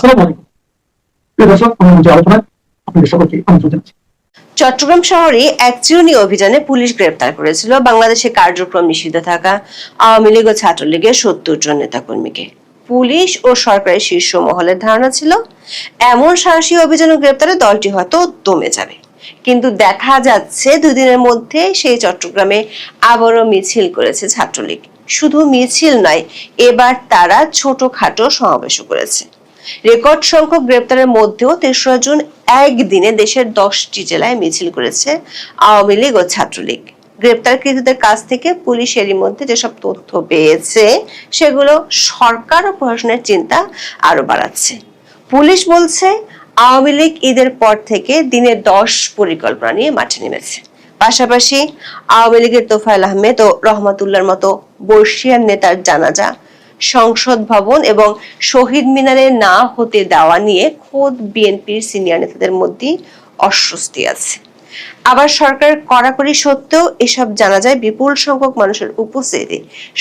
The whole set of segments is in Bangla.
আসসালামু আলাইকুম প্রিয় দর্শক, আমরা যে আলোচনায় আপনাদের সকলকে আমন্ত্রণ জানাচ্ছি। চট্টগ্রাম শহরে এক চিরুনি অভিযানে পুলিশ গ্রেপ্তার করেছিল বাংলাদেশে কার্যক্রম নিষিদ্ধ থাকা আওয়ামী লীগ ও ছাত্রলীগের ৭০ জন নেতাকর্মীকে। পুলিশ ও সরকারের শীর্ষ মহলের ধারণা ছিল এমন সাহসী অভিযান ও গ্রেপ্তারে দলটি হয়তো দমে যাবে, কিন্তু দেখা যাচ্ছে দুদিনের মধ্যে সেই চট্টগ্রামে আবারও মিছিল করেছে ছাত্রলীগ। শুধু মিছিল নয়, এবার তারা ছোটখাটো সমাবেশও করেছে। রেকর্ড সংখ্যক গ্রেপ্তারের মধ্যেও ৩রা জুন একদিনে দেশের 10টি জেলায় মিছিল করেছে আওয়ামী লীগ ও ছাত্রলীগ। গ্রেপ্তারকৃতদের কাছ থেকে পুলিশ এরই মধ্যে যেসব তথ্য পেয়েছে সেগুলো সরকার ও প্রশাসনের চিন্তা আরো বাড়াচ্ছে। পুলিশ বলছে আওয়ামী লীগ ঈদের পর থেকে দিনে 10 পরিকল্পনা নিয়ে মাঠে নেমেছে। পাশাপাশি আওয়ামী লীগের তোফায়েল আহমেদ ও রহমাতুল্লাহর মতো বর্ষিয়ান নেতার জানাজা, সংসদ ভবন এবং শহীদ মিনারে না হতে দেওয়া নিয়ে খোদ বিএনপির সিনিয়র নেতাদের মধ্যে অস্বস্তি আছে। আবার সরকার কড়াকড়ি সত্ত্বেও এসব জানা যায় বিপুল সংখ্যক মানুষের উপস্থিতি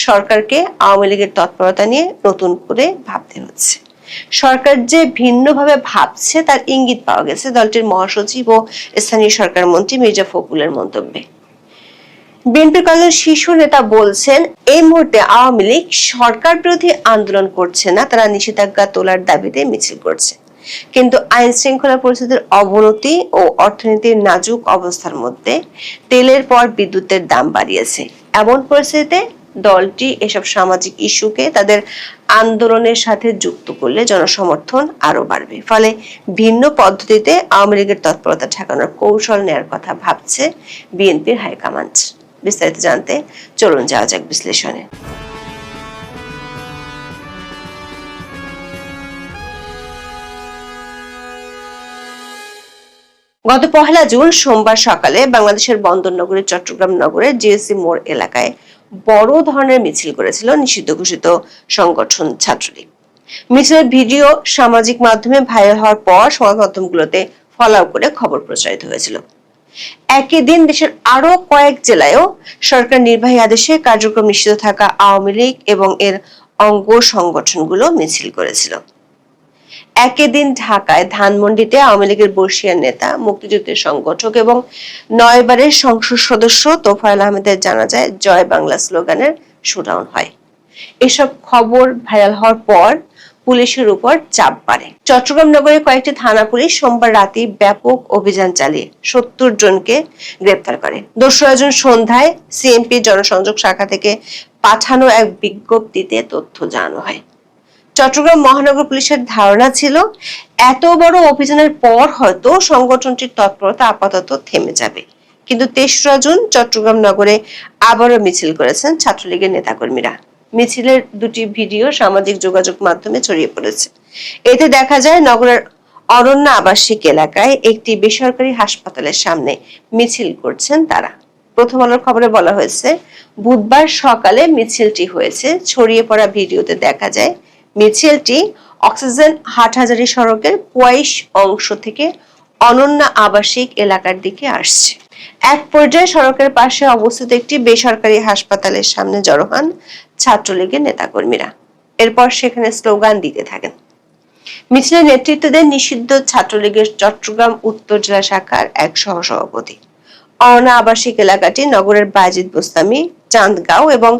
সরকারকে আওয়ামী লীগের তৎপরতা নিয়ে নতুন করে ভাবতে হচ্ছে। সরকার যে ভিন্নভাবে ভাবছে তার ইঙ্গিত পাওয়া গেছে দলটির মহাসচিব ও স্থানীয় সরকার মন্ত্রী মির্জা ফখরুলের মন্তব্যে। বিএনপির কয়েকজন শীর্ষ নেতা বলছেন এই মুহূর্তে আওয়ামী লীগ সরকার বিরোধী আন্দোলন করছে না, তারা নিষেধাজ্ঞা তোলার দাবিতে মিছিল করছে। কিন্তু আইন শৃঙ্খলা পরিস্থিতির অবনতি ও অর্থনীতির নাজুক অবস্থার মধ্যে তেলের পর বিদ্যুতের দাম বাড়িয়েছে। এমন পরিস্থিতিতে দলটি এসব সামাজিক ইস্যুকে তাদের আন্দোলনের সাথে যুক্ত করলে জনসমর্থন আরো বাড়বে। ফলে ভিন্ন পদ্ধতিতে আওয়ামী লীগের তৎপরতা ঠেকানোর কৌশল নেয়ার কথা ভাবছে বিএনপির হাইকমান্ড। বিস্তারিত জানতে চলুন যাওয়া যাক বিশ্লেষণে। গত 1 জুন সোমবার সকালে বাংলাদেশের বন্দরনগরী চট্টগ্রাম নগরের জিএসসি মোড় এলাকায় বড় ধরনের মিছিল করেছিল নিষিদ্ধ ঘোষিত সংগঠন ছাত্রলীগ। মিছিলের ভিডিও সামাজিক মাধ্যমে ভাইরাল হওয়ার পর সংবাদ মাধ্যমগুলোতে ফলাও করে খবর প্রচারিত হয়েছিল। একই দিন দেশের আরো কয়েক জেলায়ও সরকার নির্বাহী আদেশে কার্যক্রম নিষিদ্ধ থাকা আওয়ামী লীগ এবং এর অঙ্গ সংগঠনগুলো মিছিল করেছিল। একই দিন ঢাকায় ধানমন্ডিতে আওয়ামী লীগের বর্ষিয়ান নেতা, মুক্তিযুদ্ধের সংগঠক এবং 9 বারের সংসদ সদস্য তোফায়েল আহমেদের জানাজায় জয় বাংলা স্লোগানের শোডাউন হয়। এসব খবর ভাইরাল হওয়ার পর পুলিশের উপর চাপ বাড়ে। চট্টগ্রাম নগরে কয়েকটি থানা পুলিশ সোমবার রাতে ব্যাপক অভিযান চালিয়ে 70 জনকে গ্রেপ্তার করে। 2 জুন সন্ধ্যায় সিএমপি জনসংযোগ শাখা থেকে পাঠানো এক বিজ্ঞপ্তিতে তথ্য জানানো হয়। চট্টগ্রাম মহানগর পুলিশের ধারণা ছিল এত বড় অভিযানের পর হয়তো সংগঠনটির তৎপরতা আপাতত থেমে যাবে, কিন্তু 3রা জুন চট্টগ্রাম নগরে আবারও মিছিল করেছেন ছাত্রলীগের নেতাকর্মীরা। মিছিলের 2টি ভিডিও সামাজিক যোগাযোগ মাধ্যমে ছড়িয়ে পড়েছে। এতে দেখা যায় নগরের অরণ্য আবাসিক এলাকায় একটি বেসরকারি হাসপাতালের সামনে মিছিল করছেন তারা। প্রথম আলোর খবরে বলা হয়েছে বুধবার সকালে মিছিলটি হয়েছে। ছড়িয়ে পড়া ভিডিওতে দেখা যায় মিছিলটি অক্সিজেন হাটহাজারী সড়কের পোয়াইশ অংশ থেকে অনন্য আবাসিক এলাকার দিকে আসছে। এক পর্যায়ে সড়কের পাশে অবস্থিত একটি বেসরকারি হাসপাতালের সামনে জড়ো হন ছাত্রলীগের নেতাকর্মীরা। এরপর সেখানে স্লোগান দিতে থাকেন। মিছিলের নেতৃত্ব দেন নিষিদ্ধ ছাত্রলীগের চট্টগ্রাম উত্তর জেলা শাখার এক সহসভাপতি। অনা আবাসিক এলাকাটি নগরের বাজিদ বোস্তামি, চান্দগাঁও এবং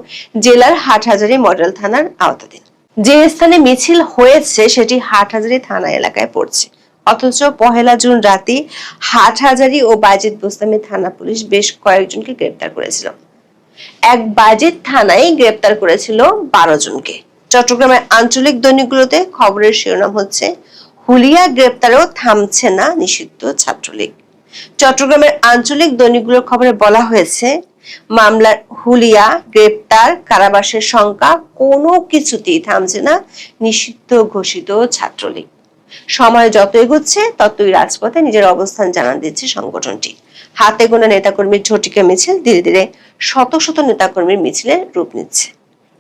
জেলার হাটহাজারী মডেল থানার আওতাধীন। যে স্থানে মিছিল হয়েছে সেটি হাটহাজারী থানা এলাকায় পড়ছে। অথচ 1 জুন রাতে হাটহাজারী ও বাজিদ বোস্তামি থানা পুলিশ বেশ কয়েকজনকে গ্রেপ্তার করেছিল। এক বাজিদ থানায় গ্রেপ্তার করেছিল 12 জনকে। চট্টগ্রামের আঞ্চলিক দৈনিকগুলোতে খবরের শিরোনাম হচ্ছে হুলিয়া গ্রেপ্তারেও থামছে না নিষিদ্ধ ছাত্রলীগ। চট্টগ্রামের আঞ্চলিক দৈনিকগুলোর খবরে বলা হয়েছে মামলার হুলিয়া, গ্রেপ্তার, কারাবাসের সংখ্যা কোনো কিছুতেই থামছে না নিষিদ্ধ ঘোষিত ছাত্রলীগ। সময় যত এগোচ্ছে ততই রাজপথে নিজের অবস্থান জানান দিচ্ছে সংগঠনটি। হাতে গোনা নেতাকর্মীর ঝটিকা মিছিল ধীরে ধীরে শত শত নেতাকর্মীর মিছিলের রূপ নিচ্ছে।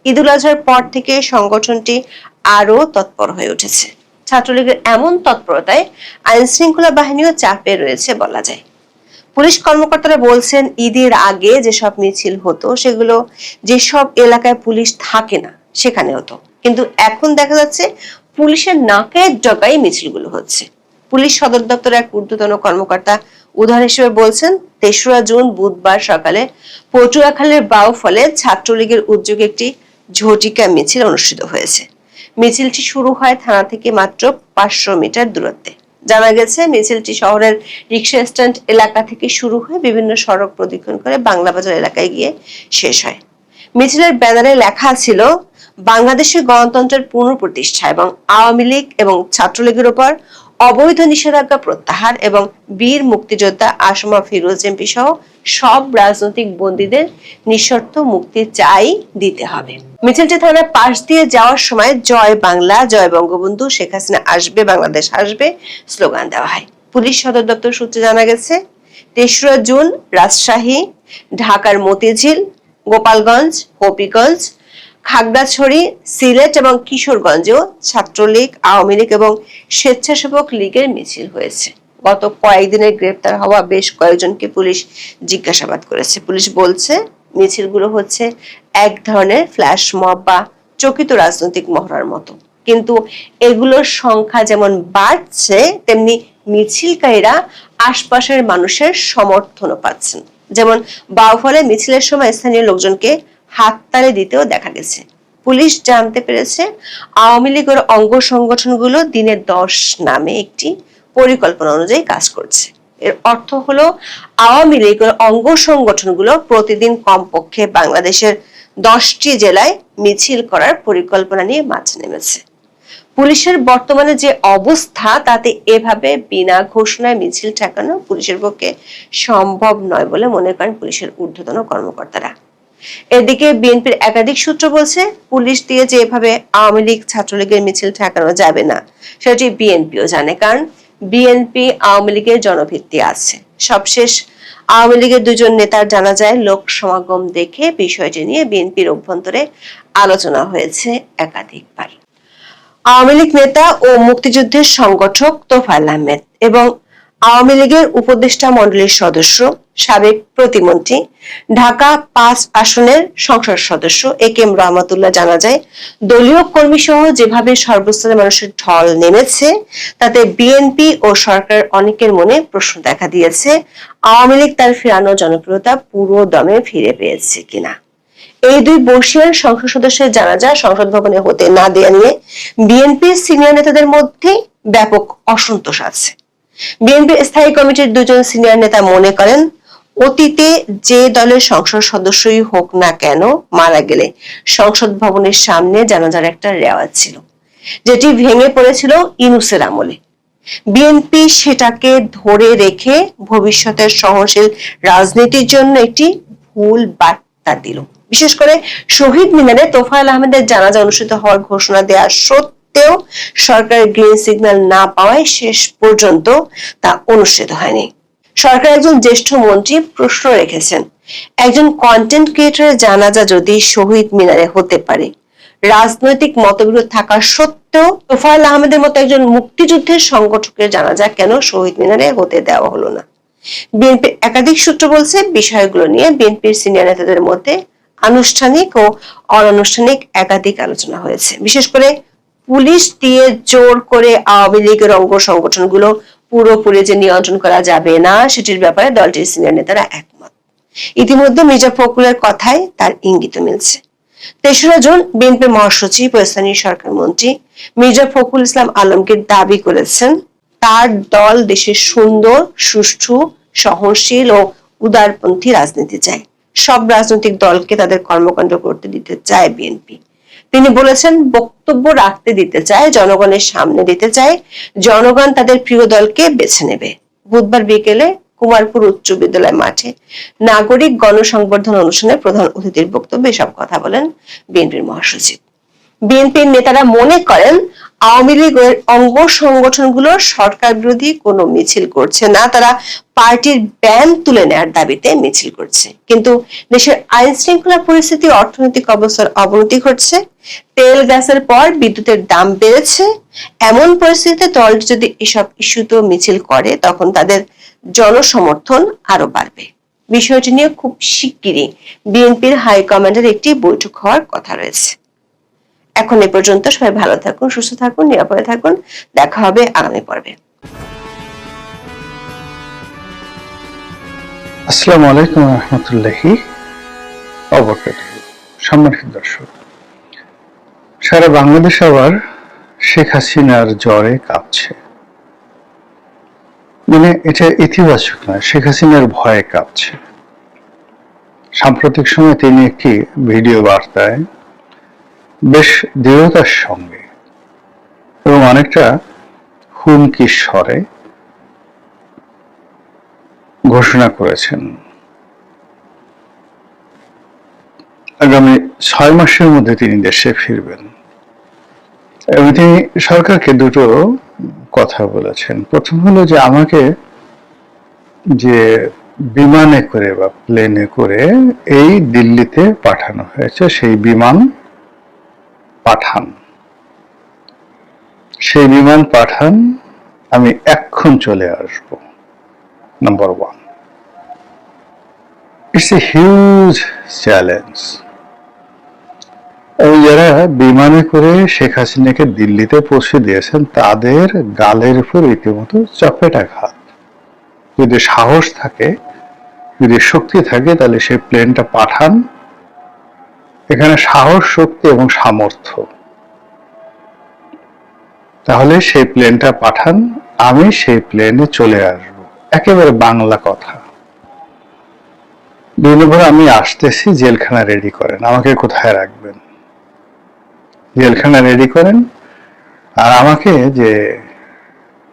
ঈদুল আজহার পর থেকে সংগঠনটি আরো তৎপর হয়ে উঠেছে। ছাত্রলীগের এমন তৎপরতায় আইন শৃঙ্খলা বাহিনীও চাপে রয়েছে বলা যায়। পুলিশ কর্মকর্তারা বলছেন ঈদের আগে যেসব মিছিল হতো সেগুলো যেসব এলাকায় পুলিশ থাকে না সেখানে হতো, কিন্তু এখন দেখা যাচ্ছে পুলিশের নাকের ডগায় মিছিলগুলো হচ্ছে। পুলিশ সদর দপ্তরের এক ঊর্ধ্বতন কর্মকর্তা উদাহরণ হিসেবে বলছেন, ৩রা জুন বুধবার সকালে পটুয়াখালীর বাউফলে ছাত্রলীগের উদ্যোগে একটি ঝটিকা মিছিল অনুষ্ঠিত হয়েছে। মিছিলটি শুরু হয় থানা থেকে মাত্র ৫০০ মিটার দূরত্বে। জানা গেছে, মিছিলটি শহরের রিক্সা স্ট্যান্ড এলাকা থেকে শুরু হয়ে বিভিন্ন সড়ক প্রদক্ষিণ করে বাংলাবাজার এলাকায় গিয়ে শেষ হয়। মিছিলের ব্যানারে লেখা ছিল, বাংলাদেশের গণতন্ত্রের পুনঃপ্রতিষ্ঠা এবং আওয়ামী লীগ এবং ছাত্রলীগের উপর অবৈধ নিষেধাজ্ঞা প্রত্যাহার এবং বীর মুক্তিযোদ্ধা আসমা ফিরোজ এমপি সহ সব রাজনৈতিক বন্দীদের নিঃশর্ত মুক্তি চাই দিতে হবে। মিছিলটি থানার পাশ দিয়ে যাওয়ার সময় জয় বাংলা, জয় বঙ্গবন্ধু, শেখ হাসিনা আসবে, বাংলাদেশ আসবে স্লোগান দেওয়া হয়। পুলিশ সদর দপ্তর সূত্রে জানা গেছে, ৩রা জুন রাজশাহী, ঢাকার মতিঝিল, গোপালগঞ্জ, হবিগঞ্জ, খাগড়াছড়ি, সিলেট এবং কিশোরগঞ্জেও ছাত্রলীগ, আওয়ামী লীগ এবং স্বেচ্ছাসেবক লীগের মিছিল হয়েছে। গত কয়েকদিনে গ্রেপ্তার হওয়া বেশ কয়েকজনকে পুলিশ জিজ্ঞাসাবাদ করেছে। পুলিশ বলছে, মিছিলগুলো হচ্ছে এক ধরনের ফ্ল্যাশ মব বা চকিত রাজনৈতিক মহড়ার মতো, কিন্তু এগুলোর সংখ্যা যেমন বাড়ছে তেমনি মিছিলকারীরা আশপাশের মানুষের সমর্থনও পাচ্ছেন। যেমন বাউফলে মিছিলের সময় স্থানীয় লোকজনকে হাততালি দিতেও দেখা গেছে। পুলিশ জানতে পেরেছে, আওয়ামী লীগের অঙ্গ সংগঠনগুলো দিনে ১০ নামে একটি পরিকল্পনা অনুযায়ী কাজ করছে। এর অর্থ হলো, আওয়ামী লীগের অঙ্গ সংগঠনগুলো প্রতিদিন কমপক্ষে বাংলাদেশের 10টি জেলায় মিছিল করার পরিকল্পনা নিয়ে মাঠে নেমেছে। পুলিশের বর্তমানে যে অবস্থা, তাতে এভাবে বিনা ঘোষণায় মিছিল ঠেকানো পুলিশের পক্ষে সম্ভব নয় বলে মনে করেন পুলিশের ঊর্ধ্বতন কর্মকর্তারা। এদিকে বিএনপির একাধিক সূত্র বলছে, পুলিশ দিয়ে যে এভাবে আওয়ামী লীগ ছাত্রলীগের মিছিল ঠেকানো যাবে না সেটি বিএনপিও জানে, কারণ বিএনপি আওয়ামী লীগের জনভিত্তি আছে। সবশেষ আওয়ামী লীগের 2জন নেতার জানা যায় লোক সমাগম দেখে বিষয়টি নিয়ে বিএনপির অভ্যন্তরে আলোচনা হয়েছে একাধিকবার। আওয়ামী লীগ নেতা ও মুক্তিযুদ্ধের সংগঠক তোফায়েল আহমেদ এবং আওয়ামী লীগের উপদেষ্টা মণ্ডলীর সদস্য, সাবেক প্রতিমন্ত্রী, ঢাকা 5 আসনের সংসদ সদস্য একেএম রহমতুল্লাহ জানা যায়, দলীয় কর্মী সহ যেভাবে সর্বস্তরের মানুষের ঢল নেমেছে তাতে বিএনপি ও সরকারের অনেকের মনে প্রশ্ন দেখা দিয়েছে, আওয়ামী লীগ তার ফেরানো জনপ্রিয়তা পুরো দমে ফিরে পেয়েছে কিনা। এই 2 বর্ষীয় সংসদ সদস্যের জানাজা সংসদ ভবনে হতে না দেয়া নিয়ে বিএনপির সিনিয়র নেতাদের মধ্যে ব্যাপক অসন্তোষ আছে। বিএনপির স্থায়ী কমিটির 2জন সিনিয়র নেতা মনে করেন, অতীতে যে দলের সংসদ সদস্যই হোক না কেন মারা গেলে সংসদ ভবনের সামনে জানাজার একটা রেওয়াজ ছিল, যেটি ভেঙে পড়েছিল ইউনূসের আমলে। বিএনপি সেটাকে ধরে রেখে ভবিষ্যতের সহনশীল রাজনীতির জন্য একটি ভুল বার্তা দিল। বিশেষ করে শহীদ মিনারে তোফায়েল আহমেদের জানাজা অনুষ্ঠিত হওয়ার ঘোষণা দেওয়া সত্ত্বেও সরকারের গ্রিন সিগন্যাল না পাওয়ায় শেষ পর্যন্ত তা অনুষ্ঠিত হয়নি। সরকার একজন জ্যেষ্ঠ মন্ত্রী প্রশ্ন রেখেছেন, একজন কন্টেন্ট ক্রিয়েটরের জানাজা যদি শহীদ মিনারে হতে পারে, রাজনৈতিক মতবিরোধ থাকা সত্ত্বেও তোফায়েল আহমেদের মতো একজন মুক্তিযুদ্ধের সংগঠকের জানাজা কেন শহীদ মিনারে হতে দেওয়া হলো না। বিএনপির একাধিক সূত্র বলছে, বিষয়গুলো নিয়ে বিএনপির সিনিয়র নেতাদের মধ্যে আনুষ্ঠানিক ও অনানুষ্ঠানিক একাধিক আলোচনা হয়েছে। বিশেষ করে পুলিশ দিয়ে জোর করে আওয়ামী লীগের অঙ্গ সংগঠনগুলো পুরোপুরি যে নিয়ন্ত্রণ করা যাবে না সেটির ব্যাপারে দলটির সিনিয়র নেতারা একমত। ইতিমধ্যে মির্জা ফখরুলের কথায় তার ইঙ্গিত মিলছে। 3রা জুন বিএনপির মহাসচিব ও স্থানীয় সরকার মন্ত্রী মির্জা ফখরুল ইসলাম আলমগীর দাবি করেছেন, তার দল দেশের সুন্দর, সুষ্ঠু, সহনশীল ও উদারপন্থী রাজনীতি চায়। সব রাজনৈতিক দলকে তাদের কর্মকাণ্ড করতে দিতে চায় বিএনপি। তিনি বলেছেন, বক্তব্য রাখতে দিতে চায়, জনগণের সামনে দিতে চায়, জনগণ তাদের প্রিয় দলকে বেছে নেবে। বুধবার বিকেলে কুমারপুর উচ্চ বিদ্যালয় মাঠে নাগরিক গণসংবর্ধনা অনুষ্ঠানে প্রধান অতিথির বক্তব্যে এসব কথা বলেন বিএনপির মহাসচিব। বিএনপির নেতারা মনে করেন, আওয়ামী লীগের অঙ্গ সংগঠনগুলো সরকার বিরোধী কোনো মিছিল করছে না, তারা পার্টির ব্যান তুলে নেওয়ার দাবিতে মিছিল করছে। কিন্তু দেশের আইন শৃঙ্খলা পরিস্থিতি, অর্থনৈতিক অবস্থার অবনতি ঘটছে, তেল গ্যাসের পর বিদ্যুতের দাম বেড়েছে। এমন পরিস্থিতিতে দলটি যদি এসব ইস্যুতে মিছিল করে তখন তাদের জনসমর্থন আরো বাড়বে। বিষয়টি নিয়ে খুব শিগগিরই বিএনপির হাইকমান্ডের একটি বৈঠক হওয়ার কথা রয়েছে। এখন এ পর্যন্ত। সবাই ভালো থাকুন, সুস্থ থাকুন, নিরাপদে থাকুন। দেখা হবে আগামী পর্বে। আসসালামু আলাইকুম ওয়া রাহমাতুল্লাহি ওয়া বারাকাতুহু। সম্মানিত দর্শক, সারা বাংলাদেশ আবার শেখ হাসিনার জ্বরে কাঁপছে। মানে এটা ইতিবাচক নয়, শেখ হাসিনার ভয়ে কাঁপছে। সাম্প্রতিক সময়ে তিনি একটি ভিডিও বার্তায় বেশ দৃঢ়তার সঙ্গে এবং অনেকটা হুমকির স্বরে ঘোষণা করেছেন আগামী 6 মাসের মধ্যে তিনি দেশে ফিরবেন। এবং তিনি সরকারকে দুটো কথা বলেছেন। প্রথম হলো যে আমাকে যে বিমানে করে বা প্লেনে করে এই দিল্লিতে পাঠানো হয়েছে, সেই বিমান পাঠান, সেই বিমান পাঠান, আমি এক্ষণ চলে আসব। Number 1, it's a huge challenge. এবং যারা বিমানে করে শেখ হাসিনাকে দিল্লিতে পৌঁছে দিয়েছেন তাদের গালের উপর রীতিমতো চপেটাঘাত। যদি সাহস থাকে, যদি শক্তি থাকে, তাহলে সেই প্লেনটা পাঠান। এখানে সাহস, শক্তি এবং সামর্থ্য, তাহলে সেই প্লেনটা পাঠান, আমি সেই প্লেনে চলে আসব। একেবারে বাংলা কথা। দিনভর আমি আসতেছি, জেলখানা রেডি করেন, আমাকে কোথায় রাখবেন? জেলখানা রেডি করেন, আর আমাকে যে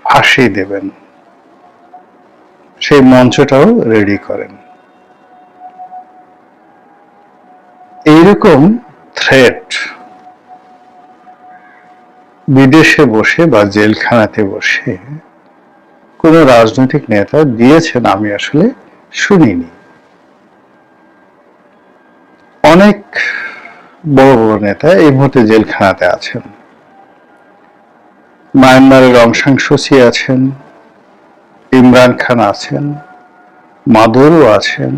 ফাঁসি দেবেন সেই মঞ্চটাও রেডি করেন। এইরকম থ্রেট বিদেশে বসে বা জেলখানাতে বসে কোন রাজনৈতিক নেতা দিয়েছেন আমি আসলে শুনিনি। অনেক বড় বড় নেতা এই মুহূর্তে জেলখানাতে আছেন। মায়ানমারের অং সান সু চি আছেন, ইমরান খান আছেন, মাদুরো আছেন,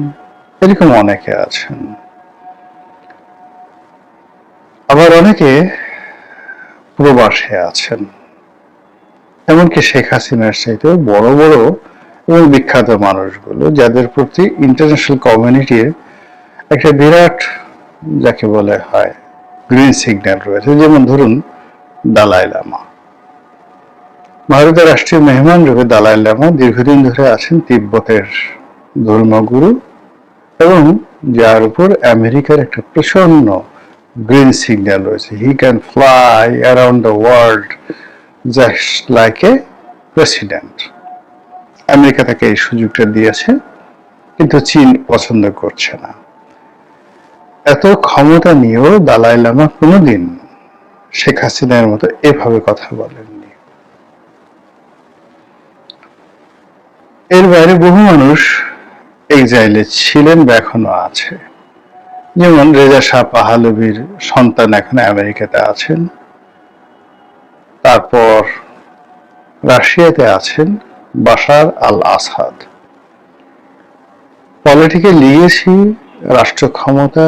এরকম অনেকে আছেন। আবার অনেকে প্রবাসে আছেন। এমনকি শেখ হাসিনার চাইতে বড় বড় এবং বিখ্যাত মানুষগুলো, যাদের প্রতি ইন্টারন্যাশনাল কমিউনিটির একটা বিরাট, যাকে বলে হয়, গ্রিন সিগন্যাল রয়েছে। যেমন ধরুন দালাই লামা, ভারতের রাষ্ট্রীয় মেহমান রূপে দালাই লামা দীর্ঘদিন ধরে আছেন তিব্বতের ধর্মগুরু, এবং যার উপর আমেরিকার একটা প্রচন্ড গ্রিন সিগন্যাল রয়েছে। He can fly around the world just like a president. America তাকে এই সুযোগটা দিয়েছে, কিন্তু চীন পছন্দ করছে না। এত ক্ষমতা নিয়েও দালাই লামা কোনোদিন শেখ হাসিনার মতো এভাবে কথা বলেননি। এর বাইরে বহু মানুষ এক্সাইলে ছিলেন বা এখনো আছে। যেমন রেজা শাহ পাহলভীর সন্তান এখন আমেরিকাতে আছেন। তারপর রাশিয়াতে আছেন বাশার আল আসাদ। পলিটিক্যাল লিগেসি, রাষ্ট্র ক্ষমতা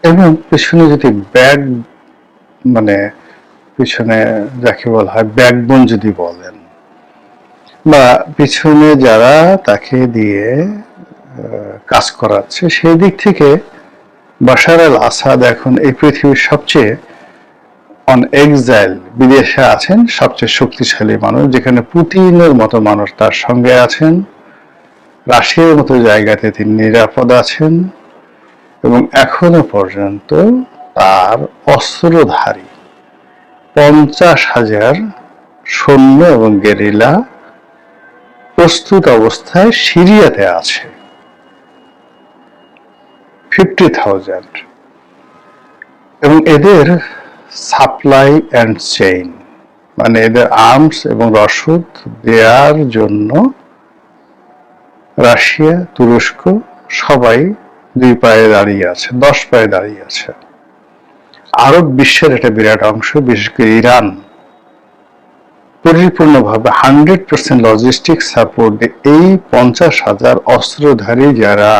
এবং পেছনে যদি পিছনে যাকে বলা হয় ব্যাকবোন যদি বলেন, বা পিছনে যারা তাকে দিয়ে কাজ করাচ্ছে, সেই দিক থেকে বাশার আল আসাদ এখন এই পৃথিবীর সবচেয়ে অন এক্সাইল, বিদেশে আছেন, সবচেয়ে শক্তিশালী মানুষ। যেখানে পুতিনের মতো মানুষ তার সঙ্গে আছেন, রাশিয়ার মতো জায়গাতে তিনি নিরাপদ আছেন, এবং এখনো পর্যন্ত তার অস্ত্রধারী 50,000 সৈন্য এবং গেরিলা প্রস্তুত অবস্থায় সিরিয়াতে আছে। 50,000। এবং এদের সাপ্লাই অ্যান্ড চেইন, মানে এদের আর্মস এবং রসদ দেওয়ার জন্য রাশিয়া, তুরস্ক সবাই 2 পায়ে দাঁড়িয়ে আছে, 10 পায়ে দাঁড়িয়ে আছে। আরব বিশ্বের একটা বিরাট অংশ, বিশেষ করে ইরান, পরিপূর্ণভাবে 100% লজিস্টিক সাপোর্ট দিয়ে এই 50,000 অস্ত্রধারী যারা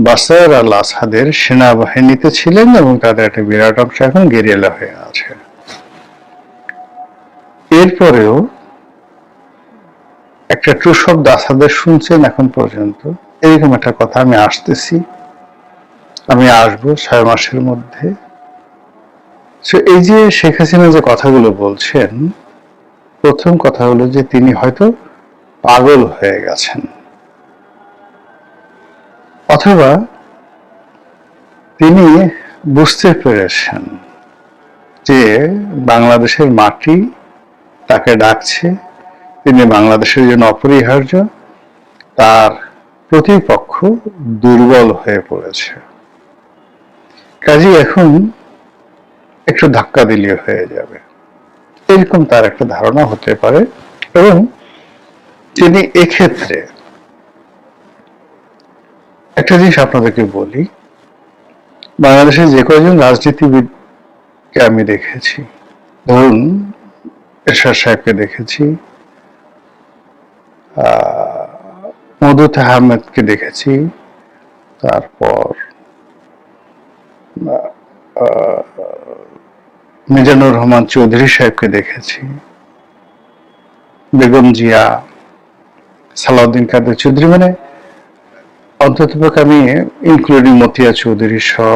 বাশার আল আসাদের সেনাবাহিনীতে ছিলেন এবং তাদের একটা বিরাট অংশ এখন গেরিলা হয়ে আছে। এরপরেও একটা ট্রু শব্দ আসাদের শুনছেন এখন পর্যন্ত, এরকম একটা কথা আমি আসতেছি, আমি আসবো 6 মাসের মধ্যে। এই যে শেখ হাসিনা যে কথাগুলো বলছেন, প্রথম কথা হলো যে তিনি হয়তো পাগল হয়ে গেছেন, অথবা তিনি বুঝতে পেরেছেন যে বাংলাদেশের মাটি তাকে ডাকছে, তিনি বাংলাদেশের জন্য অপরিহার্য, তার প্রতিপক্ষ দুর্বল হয়ে পড়েছে, কাজেই এখন একটু ধাক্কা দিলে হয়ে যাবে, এরকম তার একটা ধারণা হতে পারে। এবং তিনি এক্ষেত্রে একটা জিনিস আপনাদেরকে বলি, বাংলাদেশের যে কয়েকজন রাজনীতিবিদকে আমি দেখেছি, ধরুন এরশাদ সাহেবকে দেখেছি, মধুত আহমেদকে দেখেছি, তারপর মিজানুর রহমান চৌধুরী সাহেবকে দেখেছি, বেগম জিয়া, সালাউদ্দিন কাদের চৌধুরী, মানে অন্ততপক্ষে আমি ইনক্লুডিং মতিয়া চৌধুরী সহ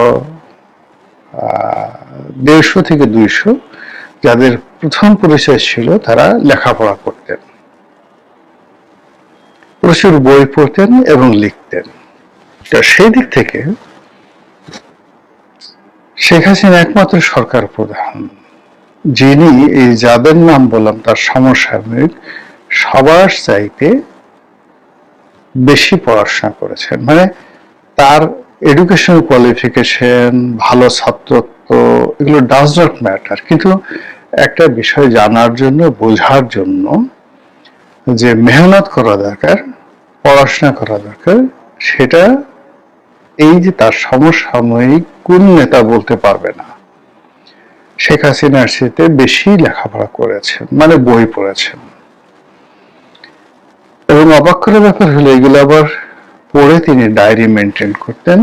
150 থেকে 200 যাদের প্রথম পরিচয় ছিল তারা লেখাপড়া করতেন, প্রচুর বই পড়তেন এবং লিখতেন। সেই দিক থেকে শেখ হাসিনা একমাত্র সরকার প্রধান যিনি এই যাদের নাম বললাম তার সমসাময়িক সবার চাইতে বেশি পড়াশোনা করেছেন, মানে তার এডুকেশন কোয়ালিফিকেশন, ভালো ছাত্রত্ব, এগুলো ডাজ নট ম্যাটার, কিন্তু একটা বিষয় জানার জন্য, বোঝার জন্য যে মেহনত করা দরকার, পড়াশোনা করা দরকার, সেটা এই যে তার সমসাময়িক কোন নেতা বলতে পারবে না। শেখ হাসিনার সাথে বেশি লেখাপড়া করেছেন, মানে বই পড়েছেন। এবং অবাক করার ব্যাপার হলো এগুলো আবার পড়ে তিনি ডায়েরি মেনটেন করতেন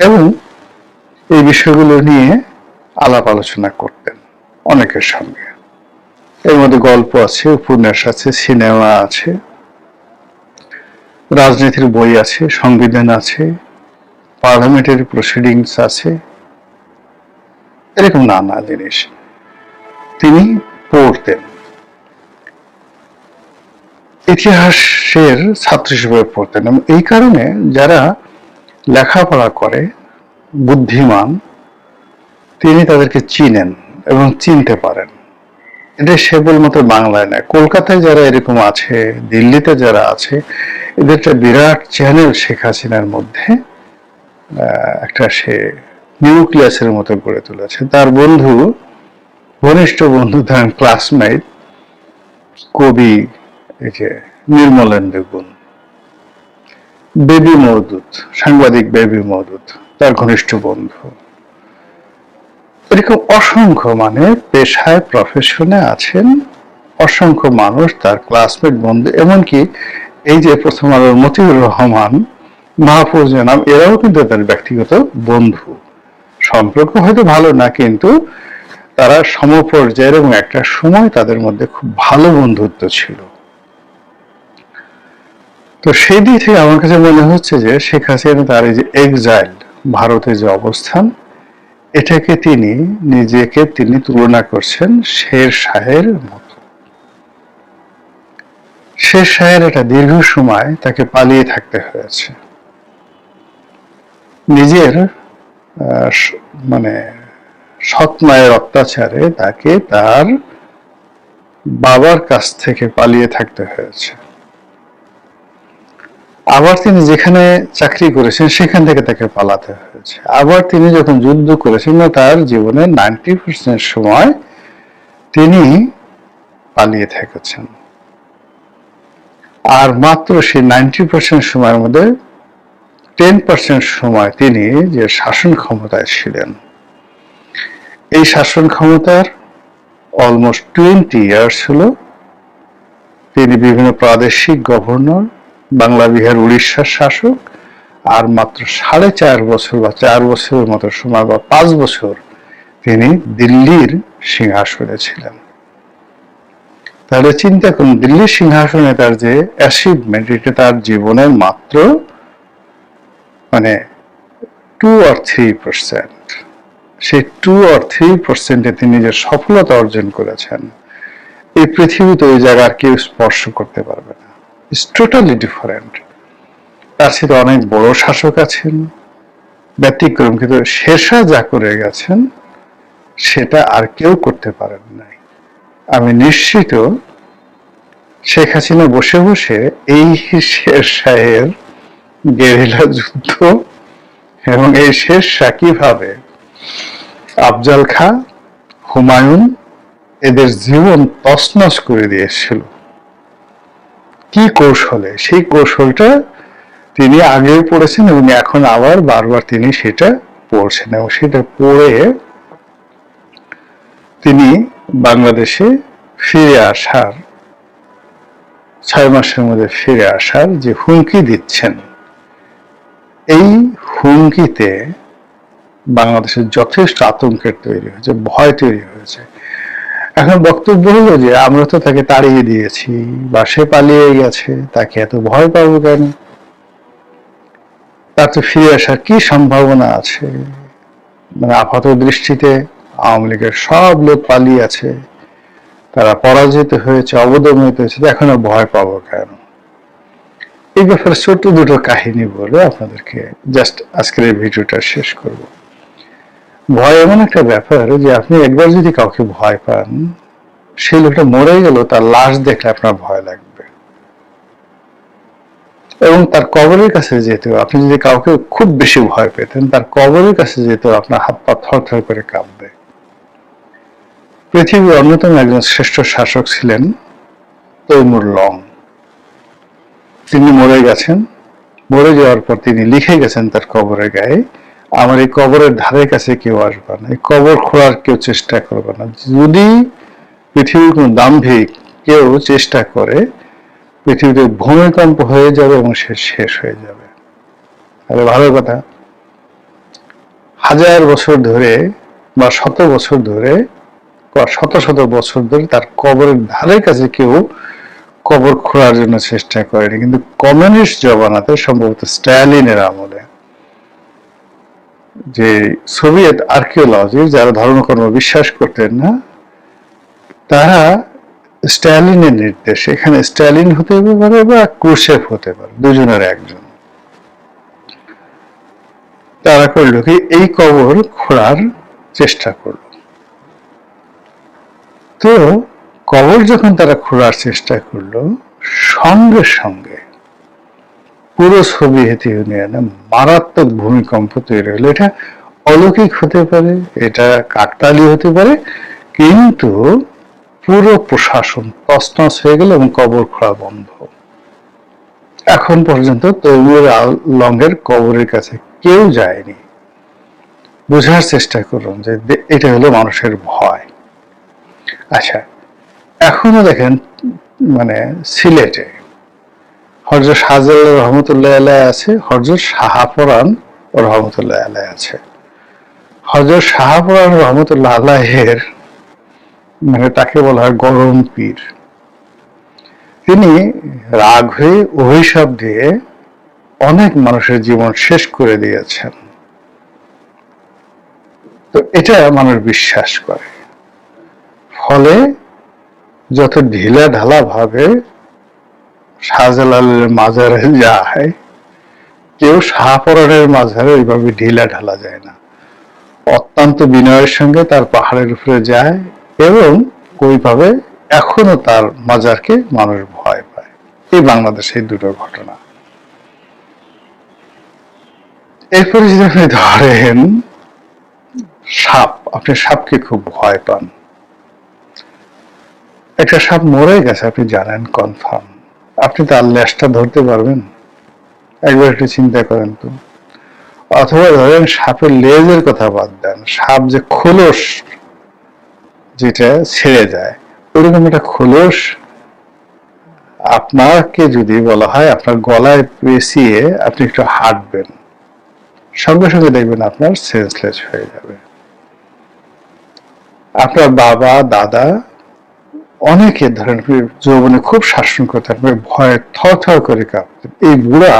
এবং এই বিষয়গুলো নিয়ে আলাপ আলোচনা করতেন অনেকের সঙ্গে। এর মধ্যে গল্প আছে, উপন্যাস আছে, সিনেমা আছে, রাজনীতির বই আছে, সংবিধান আছে, পার্লামেন্টারি প্রসিডিংস আছে, এরকম নানা জিনিস তিনি পড়তেন। ইতিহাসের ছাত্র হিসেবে পড়তেন এবং এই কারণে যারা লেখাপড়া করে, বুদ্ধিমান, তিনি তাদেরকে চিনেন এবং চিনতে পারেন। এটা কেবলমাত্র বাংলায় নয়, কলকাতায় যারা এরকম আছে, দিল্লিতে যারা আছে, এদের একটা বিরাট চ্যানেল শেখ হাসিনার মধ্যে একটা সে নিউক্লিয়াসের মতো গড়ে তুলেছে। তার বন্ধু, ঘনিষ্ঠ বন্ধু, তার ক্লাসমেট কবি এই যে নির্মলেন্দু গুণ, বেবি মওদুদ, সাংবাদিক বেবি মওদুদ তার ঘনিষ্ঠ বন্ধু, এরকম অসংখ্য, মানে পেশায় প্রফেশনে আছেন অসংখ্য মানুষ তার ক্লাসমেট বন্ধু। এমনকি এই যে প্রথম আলোর মতিউর রহমান, মাহফুজ জানাম, এরাও কিন্তু তার ব্যক্তিগত বন্ধু। সম্পর্ক হয়তো ভালো না, কিন্তু তারা সমপর্যায়ের এবং একটা সময় তাদের মধ্যে খুব ভালো বন্ধুত্ব ছিল। তো সেই দিক থেকে আমার কাছে মনে হচ্ছে যে শেখ হাসিনা তার এই যে এক্সাইল, ভারতে যে অবস্থান, এটাকে নিজেকে তিনি তুলনা করছেন শের শাহের মতো। শের শাহের একটা দীর্ঘ সময় তাকে পালিয়ে থাকতে হয়েছে, নিজের মানে সৎ মায়ের অত্যাচারে তাকে তার বাবার কাছ থেকে পালিয়ে থাকতে হয়েছে। আবার তিনি যেখানে চাকরি করেছেন সেখান থেকে তাকে পালাতে হয়েছে। আবার তিনি যখন যুদ্ধ করেছেন, তার জীবনের 90% সময় তিনি পালিয়ে থেকেছেন। আর মাত্র সেই 90% সময়ের মধ্যে 10% সময় তিনি যে শাসন ক্ষমতায় ছিলেন, এই শাসন ক্ষমতার অলমোস্ট 20 ইয়ার্স হলো তিনি বিভিন্ন প্রাদেশিক গভর্নর, বাংলা, বিহার, উড়িষ্যার শাসক, আর মাত্র 4.5 বছর বা 4 বছরের মতো সময় বা 5 বছর তিনি দিল্লির সিংহাসনে ছিলেন। তাহলে চিন্তা করুন, দিল্লির সিংহাসনে তার যে অ্যাচিভমেন্ট, এটা তার জীবনের মাত্র 2 or 3%। সেই 2 or 3% তিনি যে সফলতা অর্জন করেছেন, এই পৃথিবীতে ওই জায়গার কেউ স্পর্শ করতে পারবে না। It's totally different. তার সাথে অনেক বড় শাসক আছেন, ব্যতিক্রম, কিন্তু শেরশাহ যা করে গেছেন সেটা আর কেউ করতে পারেন নাই। আমি নিশ্চিত শেখ হাসিনা বসে বসে এই শেরশাহের গেরিলা যুদ্ধ এবং এই শেরশাহ কিভাবে আফজাল খা, হুমায়ুন এদের জীবন তছনছ করে দিয়েছিল, কি কৌশলে, সেই কৌশলটা তিনি আগেও পড়েছেন এবং এখন আবার বারবার তিনি সেটা পড়ছেন, এবং সেটা পড়ে তিনি বাংলাদেশে ফিরে আসার, 6 মাসের মধ্যে ফিরে আসার যে হুমকি দিচ্ছেন, এই হুমকিতে বাংলাদেশের যথেষ্ট আতঙ্কের তৈরি হয়েছে, ভয় তৈরি হয়েছে। এখন বক্তব্য হলো যে আমরা তো তাকে তাড়িয়ে দিয়েছি বা সে পালিয়ে গেছে, তাকে এত ভয় পাবো কেন? তার তো ফিরে আসার কি সম্ভাবনা আছে? আপাত দৃষ্টিতে আওয়ামী লীগের সব লোক পালিয়ে আছে, তারা পরাজিত হয়েছে, অবদমিত হয়েছে, এখনো ভয় পাবো কেন? এই ব্যাপারে ছোট্ট দুটো কাহিনী বলে আপনাদেরকে জাস্ট আজকের এই ভিডিওটা শেষ করব। ভয় এমন একটা ব্যাপার যে আপনি একবার যদি কাউকে ভয় পান, সেই লোকটা মরে গেল, তার লাশ দেখলে আপনার ভয় লাগবে, এবং তার কবরের কাছে যেতেও, আপনি যদি কাউকে খুব বেশি ভয় পেতেন, তার কবরের কাছে যেতেও আপনার হাত পা থরথর করে কাঁপবে। পৃথিবীর অন্যতম একজন শ্রেষ্ঠ শাসক ছিলেন তৈমুর লং। তিনি মরে গেছেন। মরে যাওয়ার পর তিনি লিখে গেছেন তার কবরের গায়ে, আমার এই কবরের ধারে কাছে কেউ আসবে না, এই কবর খোঁড়ার কেউ চেষ্টা করবে না। যদি পৃথিবীর কোন দাম্ভিক কেউ চেষ্টা করে, পৃথিবীতে ভূমিকম্প হয়ে যাবে এবং সে শেষ হয়ে যাবে। তাহলে ভালো কথা, 1000 বছর ধরে বা 100 বছর ধরে, শত শত বছর ধরে তার কবরের ধারে কাছে কেউ কবর খোঁড়ার জন্য চেষ্টা করেনি। কিন্তু কমিউনিস্ট জমানাতে, সম্ভবত স্ট্যালিনের আমলে, যে সোভিয়েত আর্কিওলজি, যারা ধর্মকর্ম বিশ্বাস করতেন না, তারা স্ট্যালিনের নির্দেশ, এখানে স্ট্যালিন হতে পারে বা ক্রুশেভ হতে পারে, দুজনের একজন, তারা করলো কি, এই কবর খোঁড়ার চেষ্টা করলো। তো কবর যখন তারা খোঁড়ার চেষ্টা করলো, সঙ্গে সঙ্গে পুরো সোভিয়েত ইউনিয়নে মারাত্মক ভূমিকম্প তৈরি হলো। এটা অলৌকিক হতে পারে, এটা কাকতালীয় হতে পারে, কিন্তু পুরো প্রশাসন তছনছ হয়ে গেল এবং কবর খোঁড়া বন্ধ। এখন পর্যন্ত তৈমুর লংয়ের কবরের কাছে কেউ যায়নি। বোঝার চেষ্টা করুন যে এটা হলো মানুষের ভয়। আচ্ছা, এখনো দেখেন সিলেটে হযরত শাহজালাল রহমতুল্লাহ আলাইহ আছে, হযরত শাহপরান রহমতুল্লাহ আলাইহ আছে। হযরত শাহপরান রহমতুল্লাহ আলাইহের তাকে বলা হয় গরম পীর। তিনি রাগ হয়ে অভিশাপ দিয়ে অনেক মানুষের জীবন শেষ করে দিয়েছেন। তো এটা মানুষ বিশ্বাস করে, ফলে যত ঢিলা ঢালা ভাবে শাহজালালের মাজারে যায়, কেউ শাহপরানের মাজারে ওইভাবে ঢিলা ঢালা যায় না। অত্যন্ত বিনয়ের সঙ্গে তার পাহাড়ের উপরে যায়, এবং ওইভাবে এখনো তার মাজারকে মানুষ ভয় পায়। এই বাংলাদেশে এই দুটো ঘটনা। এরপরে যদি আপনি ধরেন সাপ, আপনি সাপকে খুব ভয় পান, একটা সাপ মরে গেছে, আপনি জানেন কনফার্ম, আপনি তার লেজটা ধরতে পারবেন? একবার একটু চিন্তা করেন তো। অথবা ধরেন সাপের লেজের কথা বাদ দেন, সাপ যে খোলস যেটা ছেড়ে যায়, ওরকম একটা খোলস আপনাকে যদি বলা হয় আপনার গলায় পেঁচিয়ে আপনি একটু হাঁটবেন, সঙ্গে সঙ্গে দেখবেন আপনার সেন্সলেস হয়ে যাবে। আপনার বাবা দাদা অনেকে ধরেন যৌবনে খুব শাসন করতেন, ভয়ে থর করে কাঁপতেন। এই বুড়া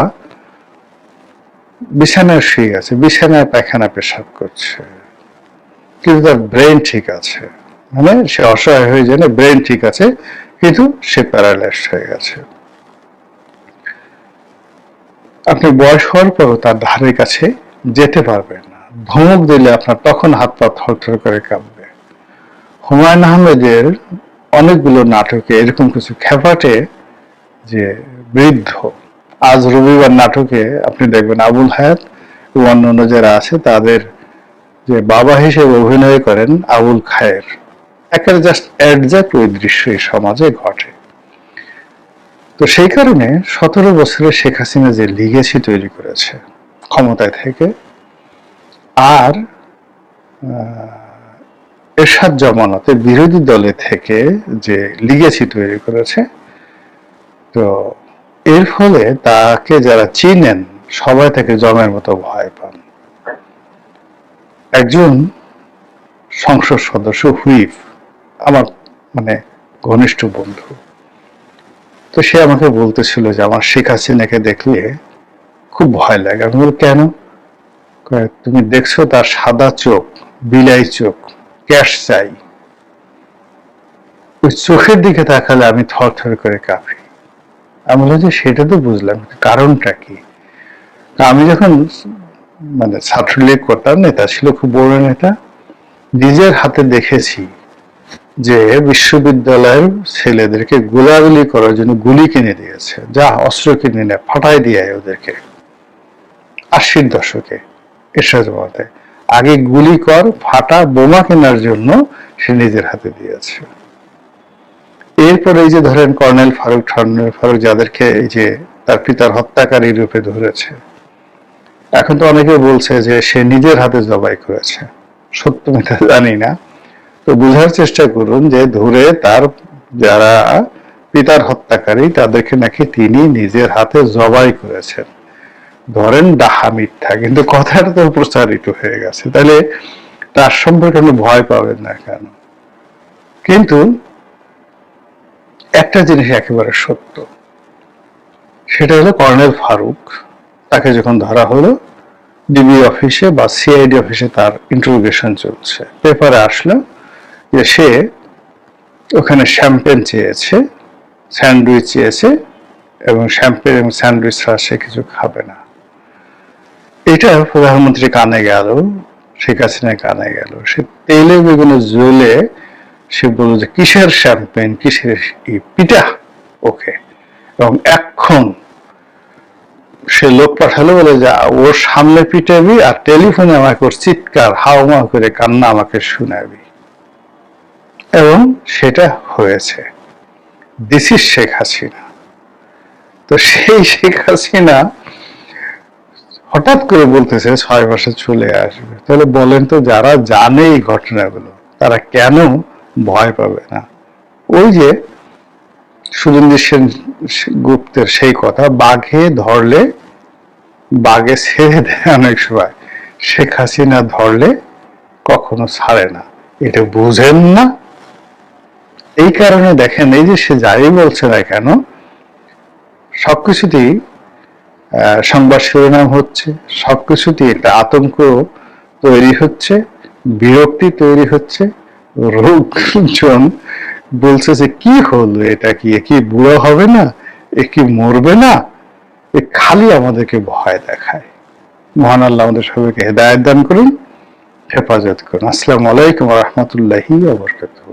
বিছানায় শুয়ে গেছে, বিছানায় পায়খানা পেশাব করছে, কিন্তু তার ব্রেন ঠিক আছে, মানে সে অসহায় হয়ে যায় না, ব্রেন ঠিক আছে, কিন্তু সে প্যারালাইজড হয়ে গেছে। আপনি বয়স হওয়ার পরও তার ধারের কাছে যেতে পারবেন না। ধমক দিলে আপনার তখন হাত পা থরথর করে কাঁপবে। হুমায়ুন আহমেদের অনেকগুলো নাটকে এরকম কিছু খেপাটে যে বৃদ্ধ, আজ রবিবার নাটকে আপনি দেখবেন আবুল হায়াত এবং অন্যান্য যারা আছে তাদের যে বাবা হিসেবে অভিনয় করেন আবুল খায়ের, একেবারে জাস্ট অ্যাডজাক্ট ওই দৃশ্য এই সমাজে ঘটে। তো সেই কারণে 17 বছরে শেখ হাসিনা যে লিগেসি তৈরি করেছে ক্ষমতায় থেকে, আর এরশাদ জমানাতে বিরোধী দলে থেকে যে লিগেসি তৈরি করেছে, তো এর ফলে তাকে যারা চিনেন সবাই তাকে জমের মতো ভয় পান। একজন সংসদ সদস্য হুইপ, আমার মানে ঘনিষ্ঠ বন্ধু, তো সে আমাকে বলতেছিল যে আমার শেখ হাসিনাকে দেখলে খুব ভয় লাগে। আমি বলি কেন? তুমি দেখছো তার সাদা চোখ, বিলাই চোখ, ক্যাশ চাই, ওই চোখের দিকে তাকালে আমি থর থর করে কাঁপি। আমি বললাম যে সেটা তো বুঝলাম, কারণটা কি? আমি যখন মানে ছাত্রলীগ করতাম, নেতা ছিল, খুব বড় নেতা, নিজের হাতে দেখেছি যে বিশ্ববিদ্যালয়ের ছেলেদেরকে গোলাগুলি করার জন্য গুলি কিনে দিয়েছে, যা অস্ত্র কিনে নেয়, ফাটাই দিয়ে ওদেরকে। 80-র দশকে এরশাদ জমানাতে আগে গুলি কর, ফাটা, বোমা কেনার জন্য সে নিজের হাতে দিয়েছে। এরপরে এই যে ধরেন কর্নেল ফারুক, যাদেরকে এই যে তার পিতার হত্যাকারী রূপে ধরেছে, এখন তো অনেকে বলছে যে সে নিজের হাতে জবাই করেছে। সত্য মিথ্যা জানি না, তো বোঝার চেষ্টা করুন যে ধরে তার যারা পিতার হত্যাকারী তাদেরকে নাকি তিনি নিজের হাতে জবাই করেছেন। ধরেন ডাহা মিথ্যা, কিন্তু কথাটা তো প্রচারিত হয়ে গেছে, তাহলে তার সম্পর্কে আপনি ভয় পাবেন না কেন? কিন্তু একটা জিনিস একেবারে সত্য, সেটা হলো কর্নেল ফারুক, তাকে যখন ধরা হলো ডিবি অফিসে বা সিআইডি অফিসে তার ইন্টারোগেশন চলছে, পেপারে আসলো যে সে ওখানে শ্যাম্পেন চেয়েছে, স্যান্ডউইচ চেয়েছে, এবং শ্যাম্পেন এবং স্যান্ডউইচ ছাড়া সে কিছু খাবে না। এটা প্রধানমন্ত্রী কানে গেল, শেখ হাসিনা কানে গেল, সে তেলে বেগুনে জ্বলে সে বলল যে কিসের শ্যাম্পেন, কিসের পিঠা ওকে, এবং এখন সে লোক পাঠালো, বলে যে ওর সামনে পিটাবি আর টেলিফোনে আমাকে ওর চিৎকার হাওমা করে কান্না আমাকে শোনাবি। এবং সেটা হয়েছে। This is Sheikh Hasina. তো সেই শেখ হাসিনা হঠাৎ করে বলতেছে 6 মাসে চলে আসবে, তাহলে বলেন তো যারা জানে এই ঘটনাগুলো তারা কেন ভয় পাবে না? ওই যে সুরেন্দ্র সেন গুপ্তের সেই কথা, বাঘে ধরলে বাঘে ছেড়ে দেয় অনেক সময়, শেখ হাসিনা ধরলে কখনো ছাড়ে না। এটা বুঝেন না? এই কারণে দেখেন, এই যে সে যাই বলছে না কেন, সবকিছুতেই সংবাদ শিরোনাম হচ্ছে, সবকিছুতেই একটা আতঙ্ক তৈরি হচ্ছে, বিরক্তি তৈরি হচ্ছে। লোকজন বলছে যে কি হলো, এটা কি, কি বুড়ো হবে না, এ কি মরবে না, এ খালি আমাদেরকে ভয় দেখায়। মহান আল্লাহ আমাদের সবাইকে হেদায়েত দান করুন, হেফাজত করুন। আসসালামু আলাইকুম ওয়া রাহমাতুল্লাহি ওয়া বারাকাতুহু।